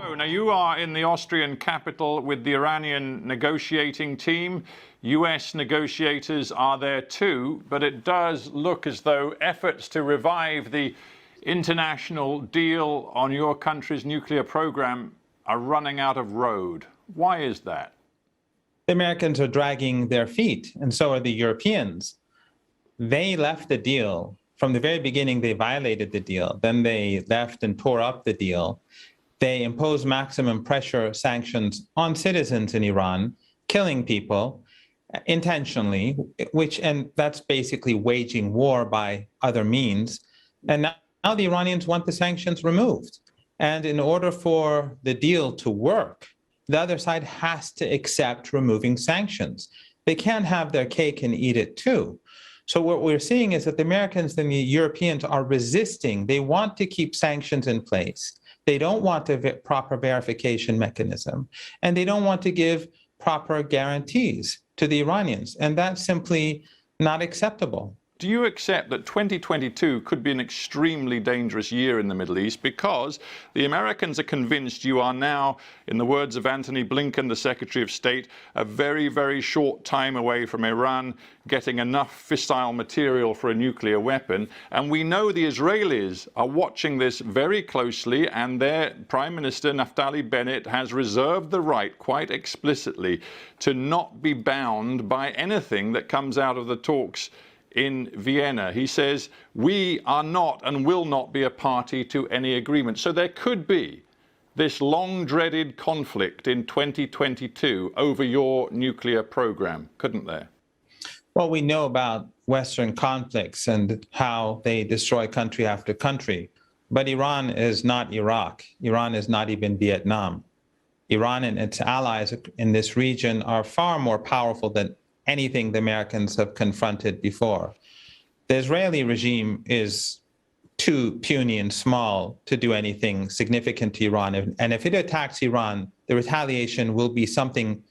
So now you are in the Austrian capital with the Iranian negotiating team. US negotiators are there too, but it does look as though efforts to revive the international deal on your country's nuclear program are running out of road. Why is that? The Americans are dragging their feet, and so are the Europeans. They left the deal. From the very beginning, they violated the deal. Then they left and tore up the deal. They imposed maximum pressure sanctions on citizens in Iran, killing people intentionally, and that's basically waging war by other means. And now the Iranians want the sanctions removed. And in order for the deal to work, the other side has to accept removing sanctions. They can't have their cake and eat it too. So what we're seeing is that the Americans and the Europeans are resisting. They want to keep sanctions in place. They don't want a proper verification mechanism, and they don't want to give proper guarantees to the Iranians. And that's simply not acceptable. Do you accept that 2022 could be an extremely dangerous year in the Middle East because the Americans are convinced you are now, in the words of Antony Blinken, the Secretary of State, a very, very short time away from Iran getting enough fissile material for a nuclear weapon? And we know the Israelis are watching this very closely, and their Prime Minister, Naftali Bennett, has reserved the right, quite explicitly, to not be bound by anything that comes out of the talks in Vienna. He says, we are not and will not be a party to any agreement. So there could be this long-dreaded conflict in 2022 over your nuclear program, couldn't there? Well, we know about Western conflicts and how they destroy country after country. But Iran is not Iraq. Iran is not even Vietnam. Iran and its allies in this region are far more powerful than anything the Americans have confronted before. The Israeli regime is too puny and small to do anything significant to Iran. And if it attacks Iran, the retaliation will be something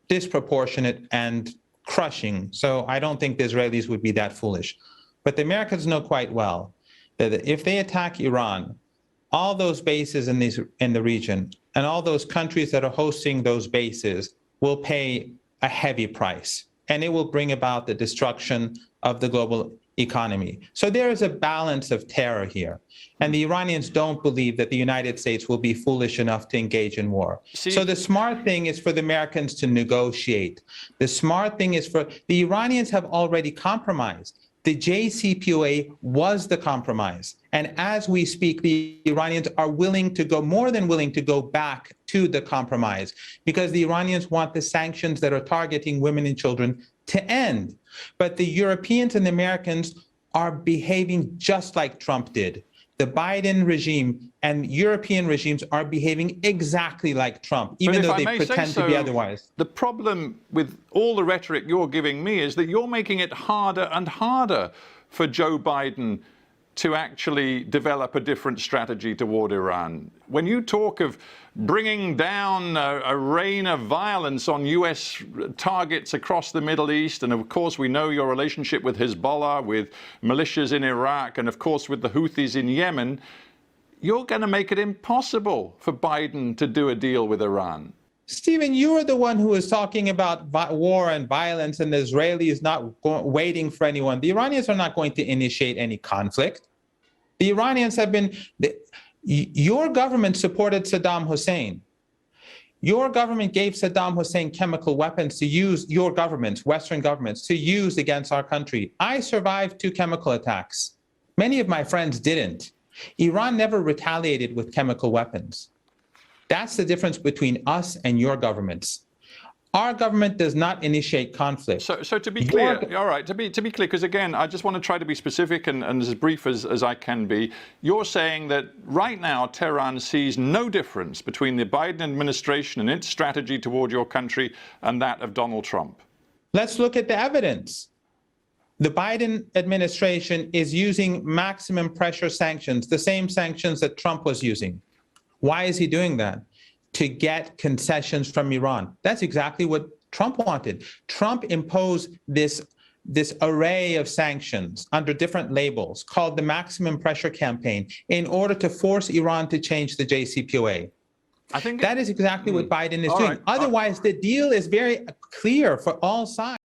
disproportionate and crushing. So I don't think the Israelis would be that foolish. But the Americans know quite well that if they attack Iran, all those bases in the region and all those countries that are hosting those bases will pay a heavy price, and it will bring about the destruction of the global economy. So there is a balance of terror here. And the Iranians don't believe that the United States will be foolish enough to engage in war. So the smart thing is for the Americans to negotiate. The smart thing is for the Iranians have already compromised. The JCPOA was the compromise. And as we speak, the Iranians are willing to go, more than willing to go back to the compromise, because the Iranians want the sanctions that are targeting women and children to end. But the Europeans and the Americans are behaving just like Trump did. The Biden regime and European regimes are behaving exactly like Trump, even though they pretend to be otherwise. The problem with all the rhetoric you're giving me is that you're making it harder and harder for Joe Biden to actually develop a different strategy toward Iran. When you talk of bringing down a rain of violence on US targets across the Middle East, and of course we know your relationship with Hezbollah, with militias in Iraq, and of course with the Houthis in Yemen, you're going to make it impossible for Biden to do a deal with Iran. Stephen, you are the one who is talking about war and violence, and the Israelis not waiting for anyone. The Iranians are not going to initiate any conflict. The Iranians have been, your government supported Saddam Hussein. Your government gave Saddam Hussein chemical weapons to use, your governments, Western governments, to use against our country. I survived 2 chemical attacks. Many of my friends didn't. Iran never retaliated with chemical weapons. That's the difference between us and your governments. Our government does not initiate conflict. So to be clear, all right, to be clear, because again, I just want to try to be specific and as brief as I can be. You're saying that right now Tehran sees no difference between the Biden administration and its strategy toward your country and that of Donald Trump. Let's look at the evidence. The Biden administration is using maximum pressure sanctions, the same sanctions that Trump was using. Why is he doing that? To get concessions from Iran. That's exactly what Trump wanted. Trump imposed this array of sanctions under different labels called the maximum pressure campaign in order to force Iran to change the JCPOA. I think That is exactly what Biden is All doing. right. Otherwise, the deal is very clear for all sides.